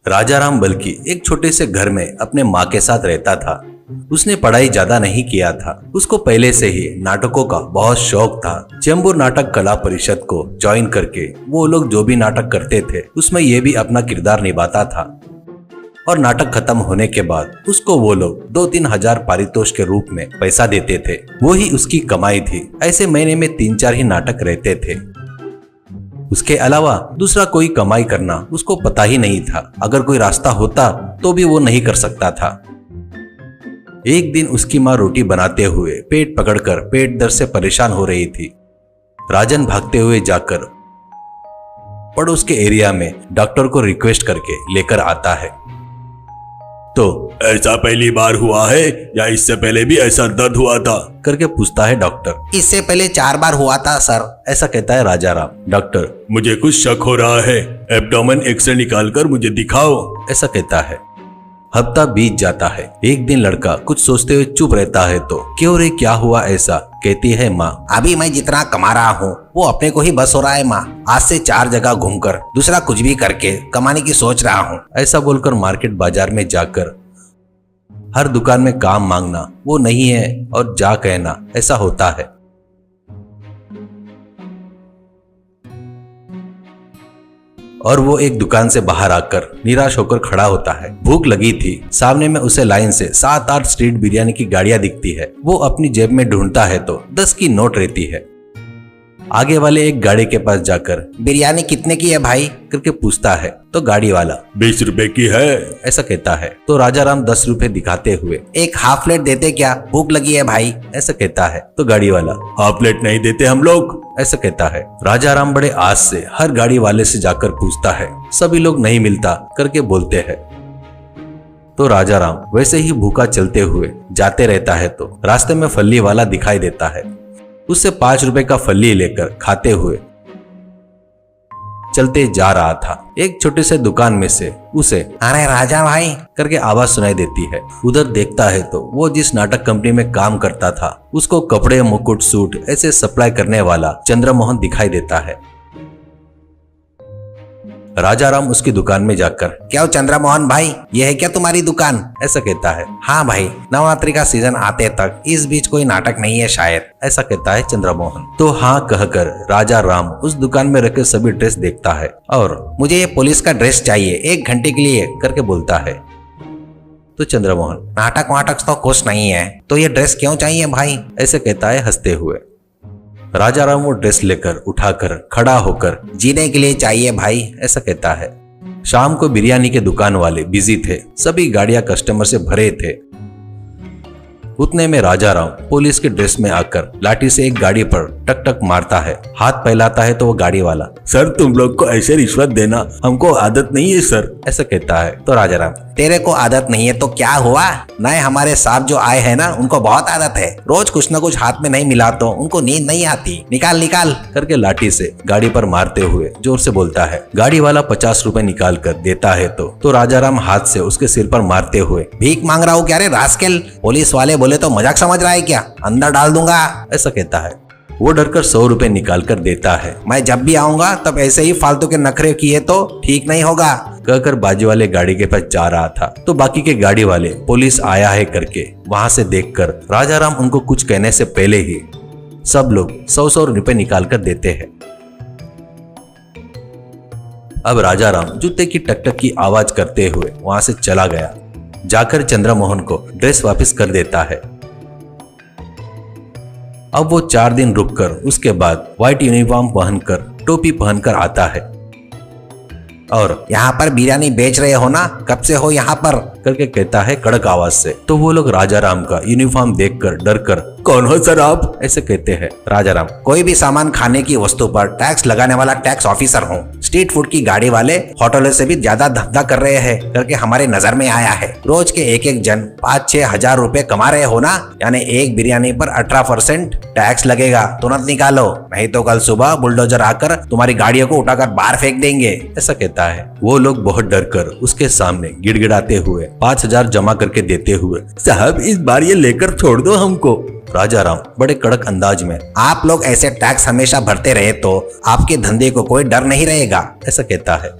राजाराम बल्कि एक छोटे से घर में अपने माँ के साथ रहता था। उसने पढ़ाई ज्यादा नहीं किया था। उसको पहले से ही नाटकों का बहुत शौक था। चेंबूर नाटक कला परिषद को ज्वाइन करके वो लोग जो भी नाटक करते थे उसमें ये भी अपना किरदार निभाता था। और नाटक खत्म होने के बाद उसको वो लोग 2-3 हजार पारितोष के रूप में पैसा देते थे। वो ही उसकी कमाई थी। ऐसे महीने में 3-4 ही नाटक रहते थे। उसके अलावा दूसरा कोई कमाई करना उसको पता ही नहीं था। अगर कोई रास्ता होता तो भी वो नहीं कर सकता था। एक दिन उसकी माँ रोटी बनाते हुए पेट पकड़कर पेट दर्द से परेशान हो रही थी। राजन भागते हुए जाकर पड़ोस के एरिया में डॉक्टर को रिक्वेस्ट करके लेकर आता है। तो ऐसा पहली बार हुआ है या इससे पहले भी ऐसा दर्द हुआ था करके पूछता है डॉक्टर। इससे पहले 4 बार हुआ था सर, ऐसा कहता है राजाराम। डॉक्टर मुझे कुछ शक हो रहा है, एब्डोमेन एक्सरे निकाल कर मुझे दिखाओ, ऐसा कहता है। हफ्ता बीत जाता है। एक दिन लड़का कुछ सोचते हुए चुप रहता है तो क्यों रे क्या हुआ ऐसा कहती है माँ। अभी मैं जितना कमा रहा हूँ वो अपने को ही बस हो रहा है माँ। आज से 4 जगह घूमकर दूसरा कुछ भी करके कमाने की सोच रहा हूँ। ऐसा बोलकर मार्केट बाजार में जाकर हर दुकान में काम मांगना वो नहीं है और जा कहना ऐसा होता है। और वो एक दुकान से बाहर आकर निराश होकर खड़ा होता है। भूख लगी थी। सामने में उसे लाइन से 7-8 स्ट्रीट बिरयानी की गाड़ियां दिखती है। वो अपनी जेब में ढूंढता है तो 10 की नोट रहती है। आगे वाले एक गाड़ी के पास जाकर बिरयानी कितने की है भाई करके पूछता है तो गाड़ी वाला 20 रुपए की है, ऐसा कहता है। तो राजाराम 10 रुपए दिखाते हुए एक हाफ प्लेट देते क्या, भूख लगी है भाई, ऐसा कहता है। तो गाड़ी वाला हाफ प्लेट नहीं देते हम लोग, ऐसा कहता है। राजाराम बड़े आस से हर गाड़ी वाले से जाकर पूछता है। सभी लोग नहीं मिलता करके बोलते हैं। तो राजाराम वैसे ही भूखा चलते हुए जाते रहता है तो रास्ते में फल्ली वाला दिखाई देता है। उससे 5 रुपए का फल्ली लेकर खाते हुए चलते जा रहा था। एक छोटे से दुकान में से उसे अरे राजा भाई करके आवाज सुनाई देती है। उधर देखता है तो वो जिस नाटक कंपनी में काम करता था उसको कपड़े, मुकुट, सूट ऐसे सप्लाई करने वाला चंद्रमोहन दिखाई देता है। राजाराम उसकी दुकान में जाकर क्या चंद्रमोहन भाई, ये है क्या तुम्हारी दुकान, ऐसा कहता है। हाँ भाई, नवरात्रि का सीजन आते तक इस बीच कोई नाटक नहीं है शायद, ऐसा कहता है चंद्रमोहन। तो हाँ कहकर राजाराम उस दुकान में रखे सभी ड्रेस देखता है और मुझे ये पुलिस का ड्रेस चाहिए 1 घंटे के लिए करके बोलता है। तो चंद्रमोहन नाटक वाटक तो कुछ नहीं है तो ये ड्रेस क्यों चाहिए भाई, ऐसे कहता है हंसते हुए। राजाराम वो ड्रेस लेकर उठाकर खड़ा होकर जीने के लिए चाहिए भाई, ऐसा कहता है। शाम को बिरयानी के दुकान वाले बिजी थे। सभी गाड़ियां कस्टमर से भरे थे। उतने में राजाराम पुलिस के ड्रेस में आकर लाठी से एक गाड़ी पर टक टक मारता है। हाथ फैलाता है तो वो गाड़ी वाला सर तुम लोग को ऐसे रिश्वत देना हमको आदत नहीं है सर, ऐसा कहता है। तो राजाराम तेरे को आदत नहीं है तो क्या हुआ, नए हमारे साहब जो आए हैं ना उनको बहुत आदत है, रोज कुछ न कुछ हाथ में नहीं मिला तो उनको नींद नहीं आती, निकाल निकाल करके लाठी से गाड़ी पर मारते हुए जोर से बोलता है। गाड़ी वाला 50 रुपए निकाल कर देता है तो राजाराम हाथ से उसके सिर पर मारते हुए भीख मांग रहा हूँ क्या रे रास्केल, पुलिस वाले बोले तो मजाक समझ रहा है क्या, अंदर डाल दूंगा, ऐसा कहता है। वो डरकर 100 रुपए निकाल कर देता है। मैं जब भी आऊंगा तब ऐसे ही फालतू के नखरे किए तो ठीक नहीं होगा कहकर बाजू वाले गाड़ी के पास जा रहा था तो बाकी के गाड़ी वाले पुलिस आया है करके वहां से देखकर राजाराम उनको कुछ कहने से पहले ही सब लोग 100 रुपए निकाल कर देते हैं। अब राजाराम जूते की टकटक की आवाज करते हुए वहां से चला गया। जाकर चंद्रमोहन को ड्रेस वापस कर देता है। अब वो 4 दिन रुककर उसके बाद व्हाइट यूनिफॉर्म पहनकर टोपी पहनकर आता है और यहाँ पर बिरयानी बेच रहे हो ना, कब से हो यहाँ पर करके कहता है कड़क आवाज से। तो वो लोग राजाराम का यूनिफॉर्म देखकर डरकर कौन हो सर आप, ऐसे कहते हैं। राजाराम कोई भी सामान खाने की वस्तु पर टैक्स लगाने वाला टैक्स ऑफिसर हूँ। स्ट्रीट फूड की गाड़ी वाले होटलों से भी ज्यादा धंधा कर रहे हैं करके हमारे नजर में आया है। रोज के एक जन 5-6 हजार रुपए कमा रहे हो ना, यानी एक बिरयानी पर 18% टैक्स लगेगा, तुरंत निकालो नहीं तो कल सुबह बुलडोजर आकर तुम्हारी गाड़ियों को उठाकर बाहर फेंक देंगे, ऐसा कहता है। वो लोग बहुत डरकर उसके सामने गिड़गिड़ाते हुए 5,000 जमा करके देते हुए साहब इस बार ये लेकर छोड़ दो हमको। राजाराम बड़े कड़क अंदाज में आप लोग ऐसे टैक्स हमेशा भरते रहे तो आपके धंधे को कोई डर नहीं रहेगा, ऐसा कहता है।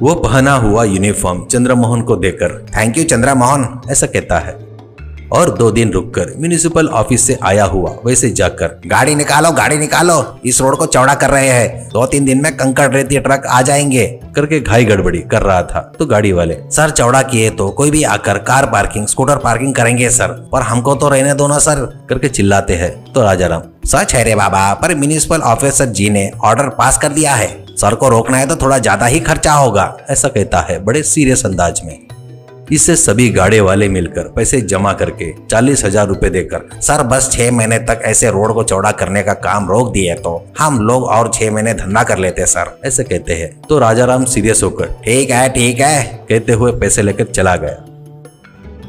वो पहना हुआ यूनिफॉर्म चंद्रमोहन को देकर थैंक यू चंद्रमोहन। ऐसा कहता है और 2 दिन रुककर म्यूनिसिपल ऑफिस से आया हुआ वैसे जाकर गाड़ी निकालो, इस रोड को चौड़ा कर रहे हैं, 2-3 दिन में कंकड़ रेती ट्रक आ जाएंगे करके घाई गड़बड़ी कर रहा था। तो गाड़ी वाले सर चौड़ा किए तो कोई भी आकर कार पार्किंग स्कूटर पार्किंग करेंगे सर, पर हमको तो रहने दो ना सर करके चिल्लाते हैं। तो राजाराम सच है रे बाबा, पर म्यूनिसिपल ऑफिसर जी ने ऑर्डर पास कर दिया है, सर को रोकना है तो थोड़ा ज्यादा ही खर्चा होगा, ऐसा कहता है बड़े सीरियस अंदाज में। इससे सभी गाड़ी वाले मिलकर पैसे जमा करके 40,000 रुपए देकर सर बस 6 महीने तक ऐसे रोड को चौड़ा करने का काम रोक दिए तो हम लोग और 6 महीने धंधा कर लेते सर, ऐसे कहते हैं। तो राजाराम सीरियस होकर ठीक है कहते हुए पैसे लेकर चला गया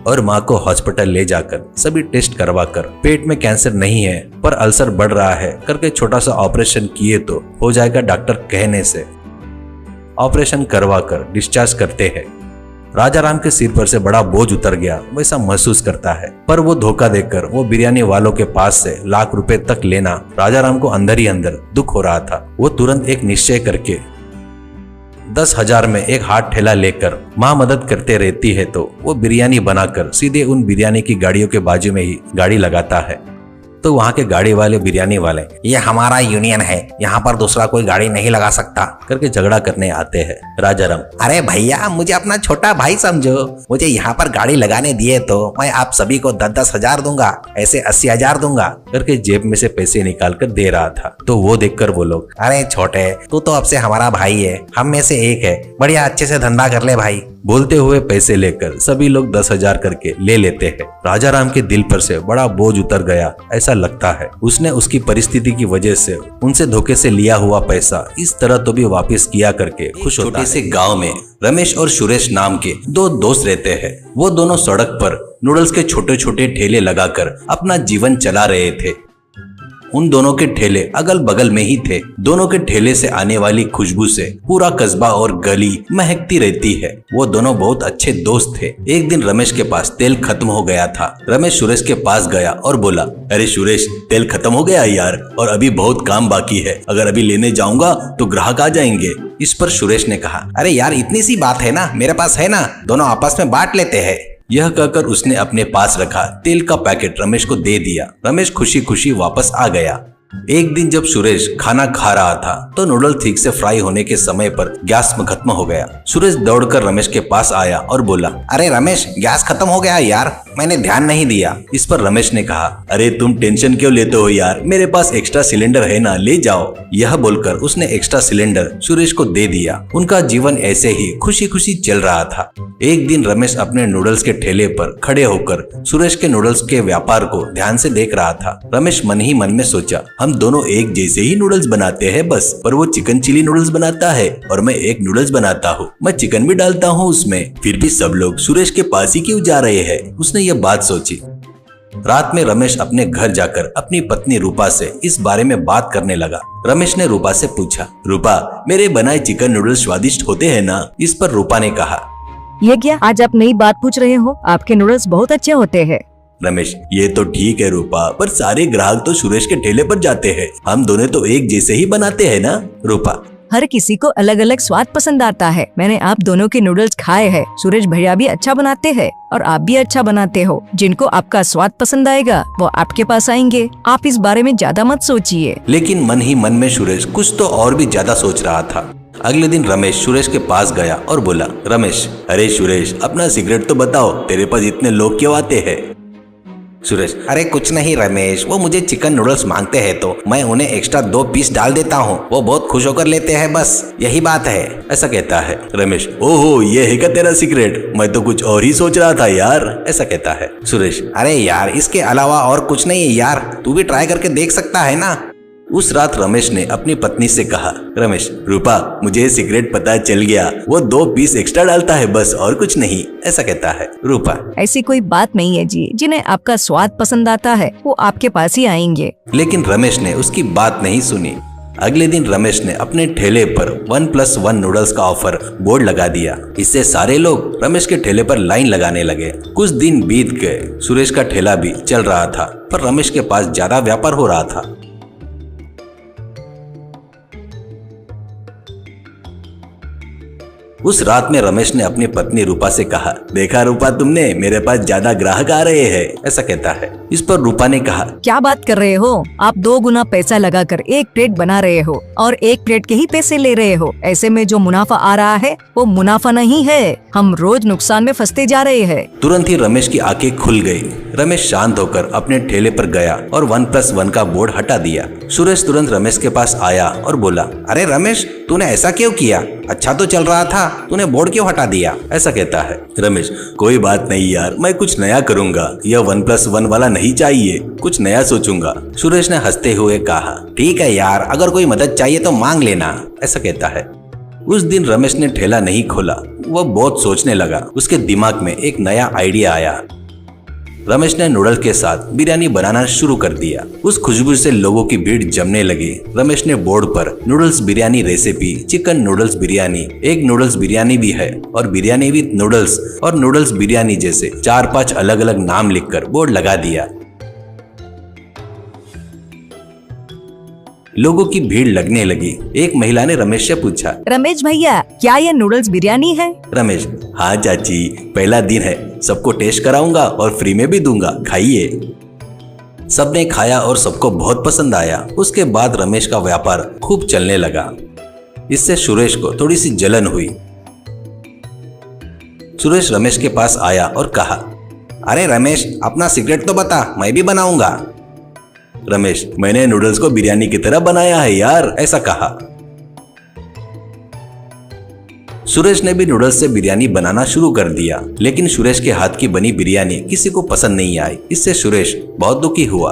और माँ को हॉस्पिटल ले जाकर सभी टेस्ट करवाकर पेट में कैंसर नहीं है पर अल्सर बढ़ रहा है करके छोटा सा ऑपरेशन किए तो हो जाएगा डॉक्टर कहने से ऑपरेशन करवाकर डिस्चार्ज करते हैं। राजाराम के सिर पर से बड़ा बोझ उतर गया वैसा महसूस करता है, पर वो धोखा देकर वो बिरयानी वालों के पास से लाख रुपए तक लेना राजाराम को अंदर ही अंदर दुख हो रहा था। वो तुरंत एक निश्चय करके 10,000 में एक हाथ ठेला लेकर माँ मदद करते रहती है तो वो बिरयानी बनाकर सीधे उन बिरयानी की गाड़ियों के बाजू में ही गाड़ी लगाता है। तो वहाँ के गाड़ी वाले बिरयानी वाले ये हमारा यूनियन है, यहाँ पर दूसरा कोई गाड़ी नहीं लगा सकता करके झगड़ा करने आते हैं। राजाराम अरे भैया मुझे अपना छोटा भाई समझो, मुझे यहाँ पर गाड़ी लगाने दिए तो मैं आप सभी को 10-10 हजार दूंगा, ऐसे 80,000 दूंगा करके जेब में से पैसे निकाल कर दे रहा था। तो वो देखकर वो लोग अरे छोटे तू तो अब से हमारा भाई है, हम में से एक है, बढ़िया अच्छे से धंधा कर ले भाई। बोलते हुए पैसे लेकर सभी लोग 10,000 करके ले लेते हैं। राजाराम के दिल पर से बड़ा बोझ उतर गया ऐसा लगता है। उसने उसकी परिस्थिति की वजह से उनसे धोखे से लिया हुआ पैसा इस तरह तो भी वापस किया करके खुश होता है। छोटे से गांव में रमेश और सुरेश नाम के 2 दोस्त रहते हैं। वो दोनों सड़क पर नूडल्स के छोटे छोटे ठेले लगाकर अपना जीवन चला रहे थे। उन दोनों के ठेले अगल बगल में ही थे। दोनों के ठेले से आने वाली खुशबू से पूरा कस्बा और गली महकती रहती है। वो दोनों बहुत अच्छे दोस्त थे। एक दिन रमेश के पास तेल खत्म हो गया था। रमेश सुरेश के पास गया और बोला, अरे सुरेश तेल खत्म हो गया यार, और अभी बहुत काम बाकी है, अगर अभी लेने जाऊंगा तो ग्राहक आ जाएंगे। इस पर सुरेश ने कहा, अरे यार इतनी सी बात है ना, मेरे पास है ना, दोनों आपस में बांट लेते हैं। यह कहकर उसने अपने पास रखा तेल का पैकेट रमेश को दे दिया। रमेश खुशी खुशी वापस आ गया। एक दिन जब सुरेश खाना खा रहा था तो नूडल ठीक से फ्राई होने के समय पर गैस में खत्म हो गया। सुरेश दौड़कर रमेश के पास आया और बोला, अरे रमेश गैस खत्म हो गया यार, मैंने ध्यान नहीं दिया। इस पर रमेश ने कहा, अरे तुम टेंशन क्यों लेते हो यार, मेरे पास एक्स्ट्रा सिलेंडर है ना, ले जाओ। यह बोलकर उसने एक्स्ट्रा सिलेंडर सुरेश को दे दिया। उनका जीवन ऐसे ही खुशी खुशी चल रहा था। एक दिन रमेश अपने नूडल्स के ठेले पर खड़े होकर सुरेश के नूडल्स के व्यापार को ध्यान से देख रहा था। रमेश मन ही मन में सोचा, हम दोनों एक जैसे ही नूडल्स बनाते हैं बस, पर वो चिकन चिली नूडल्स बनाता है और मैं एक नूडल्स बनाता हूँ, मैं चिकन भी डालता हूँ उसमें, फिर भी सब लोग सुरेश के पास ही क्यों जा रहे हैं। उसने ये बात सोची। रात में रमेश अपने घर जाकर अपनी पत्नी रूपा से इस बारे में बात करने लगा। रमेश ने रूपा से पूछा, रूपा मेरे बनाए चिकन नूडल्स स्वादिष्ट होते हैं ना। इस पर रूपा ने कहा, ये क्या आज आप नई बात पूछ रहे हो, आपके नूडल्स बहुत अच्छे होते हैं। रमेश, ये तो ठीक है रूपा, पर सारे ग्राहक तो सुरेश के ठेले पर जाते हैं, हम दोनों तो एक जैसे ही बनाते हैं ना। रूपा, हर किसी को अलग अलग स्वाद पसंद आता है। मैंने आप दोनों के नूडल्स खाए हैं। सुरेश भैया भी अच्छा बनाते हैं और आप भी अच्छा बनाते हो। जिनको आपका स्वाद पसंद आएगा वो आपके पास आएंगे। आप इस बारे में ज्यादा मत सोचिए। लेकिन मन ही मन में सुरेश कुछ तो और भी ज्यादा सोच रहा था। अगले दिन रमेश सुरेश के पास गया और बोला, रमेश, अरे सुरेश अपना सिगरेट तो बताओ, तेरे पास इतने लोग क्यों आते हैं। सुरेश, अरे कुछ नहीं रमेश, वो मुझे चिकन नूडल्स मांगते हैं तो मैं उन्हें एक्स्ट्रा 2 पीस डाल देता हूँ, वो बहुत खुश होकर लेते हैं, बस यही बात है। ऐसा कहता है रमेश। ओहो, ये है क्या तेरा सीक्रेट, मैं तो कुछ और ही सोच रहा था यार। ऐसा कहता है सुरेश। अरे यार इसके अलावा और कुछ नहीं है यार, तू भी ट्राई करके देख सकता है ना। उस रात रमेश ने अपनी पत्नी से कहा, रमेश, रूपा मुझे सिगरेट पता चल गया, वो 2 पीस एक्स्ट्रा डालता है बस, और कुछ नहीं। ऐसा कहता है रूपा। ऐसी कोई बात नहीं है जी, जिन्हें आपका स्वाद पसंद आता है वो आपके पास ही आएंगे। लेकिन रमेश ने उसकी बात नहीं सुनी। अगले दिन रमेश ने अपने ठेले पर 1+1 नूडल्स का ऑफर बोर्ड लगा दिया। इससे सारे लोग रमेश के ठेले पर लाइन लगाने लगे। कुछ दिन बीत गए, सुरेश का ठेला भी चल रहा था, पर रमेश के पास ज्यादा व्यापार हो रहा था। उस रात में रमेश ने अपनी पत्नी रूपा से कहा, देखा रूपा, तुमने मेरे पास ज्यादा ग्राहक आ रहे हैं, ऐसा कहता है। इस पर रूपा ने कहा, क्या बात कर रहे हो? आप 2 गुना पैसा लगाकर एक प्लेट बना रहे हो और एक प्लेट के ही पैसे ले रहे हो। ऐसे में जो मुनाफा आ रहा है वो मुनाफा नहीं है। हम रोज नुकसान में फंसते जा रहे हैं। तुरंत ही रमेश की आंखें खुल गई। रमेश शांत होकर अपने ठेले पर गया और 1+1 का बोर्ड हटा दिया। सुरेश तुरंत रमेश के पास आया और बोला, अरे रमेश, तूने ऐसा क्यों किया? अच्छा तो चल रहा था, तूने बोर्ड क्यों हटा दिया? ऐसा कहता है। रमेश, कोई बात नहीं यार, मैं कुछ नया करूंगा, यह 1+1 वाला नहीं चाहिए, कुछ नया सोचूंगा। सुरेश ने हंसते हुए कहा, ठीक है यार, अगर कोई मदद चाहिए तो मांग लेना, ऐसा कहता है। उस दिन रमेश ने ठेला नहीं खोला। वह बहुत सोचने लगा। उसके दिमाग में एक नया आइडिया आया। रमेश ने नूडल्स के साथ बिरयानी बनाना शुरू कर दिया। उस खुशबू से लोगों की भीड़ जमने लगी। रमेश ने बोर्ड पर noodles biryani recipe, chicken noodles biryani, egg noodles biryani भी है और बिरयानी विद नूडल्स और नूडल्स बिरयानी जैसे 4-5 अलग अलग नाम लिखकर बोर्ड लगा दिया। लोगों की भीड़ लगने लगी। एक महिला ने रमेश से पूछा, रमेश भैया, क्या ये नूडल्स बिरयानी है? रमेश, हाँ चाची, पहला दिन है, सबको टेस्ट कराऊंगा और फ्री में भी दूंगा, खाइए। सबने खाया और सबको बहुत पसंद आया। उसके बाद रमेश का व्यापार खूब चलने लगा। इससे सुरेश को थोड़ी सी जलन हुई। सुरेश रमेश के पास आया और कहा, अरे रमेश, अपना सीक्रेट तो बता, मैं भी बनाऊंगा। रमेश, मैंने नूडल्स को बिरयानी की तरह बनाया है यार, ऐसा कहा। सुरेश ने भी नूडल्स से बिरयानी बनाना शुरू कर दिया, लेकिन सुरेश के हाथ की बनी बिरयानी किसी को पसंद नहीं आई। इससे सुरेश बहुत दुखी हुआ।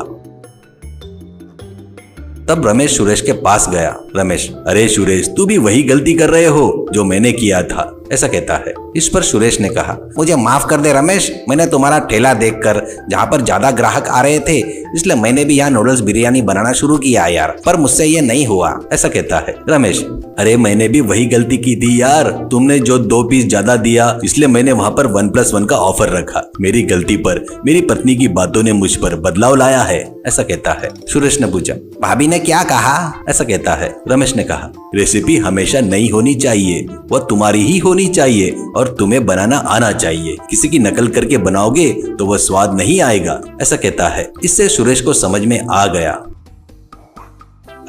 तब रमेश सुरेश के पास गया। रमेश, अरे सुरेश, तू भी वही गलती कर रहे हो जो मैंने किया था, ऐसा कहता है। इस पर सुरेश ने कहा, मुझे माफ कर दे रमेश, मैंने तुम्हारा ठेला देखकर जहाँ पर ज्यादा ग्राहक आ रहे थे, इसलिए मैंने भी यहाँ नूडल्स बिरयानी बनाना शुरू किया यार, पर मुझसे ये नहीं हुआ, ऐसा कहता है। रमेश, अरे मैंने भी वही गलती की थी यार, तुमने जो 2 पीस ज्यादा दिया इसलिए मैंने वहाँ पर 1+1 का ऑफर रखा। मेरी गलती पर मेरी पत्नी की बातों ने मुझ पर बदलाव लाया है, ऐसा कहता है। सुरेश ने पूछा, भाभी ने क्या कहा? ऐसा कहता है। रमेश ने कहा, रेसिपी हमेशा नई होनी चाहिए, वह तुम्हारी ही होनी चाहिए और तुम्हें बनाना आना चाहिए। किसी की नकल करके बनाओगे तो वह स्वाद नहीं आएगा, ऐसा कहता है। इससे सुरेश को समझ में आ गया।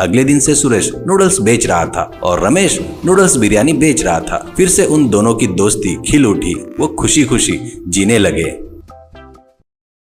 अगले दिन से सुरेश नूडल्स बेच रहा था और रमेश नूडल्स बिरयानी बेच रहा था। फिर से उन दोनों की दोस्ती खिल उठी। वो खुशी खुशी जीने लगे।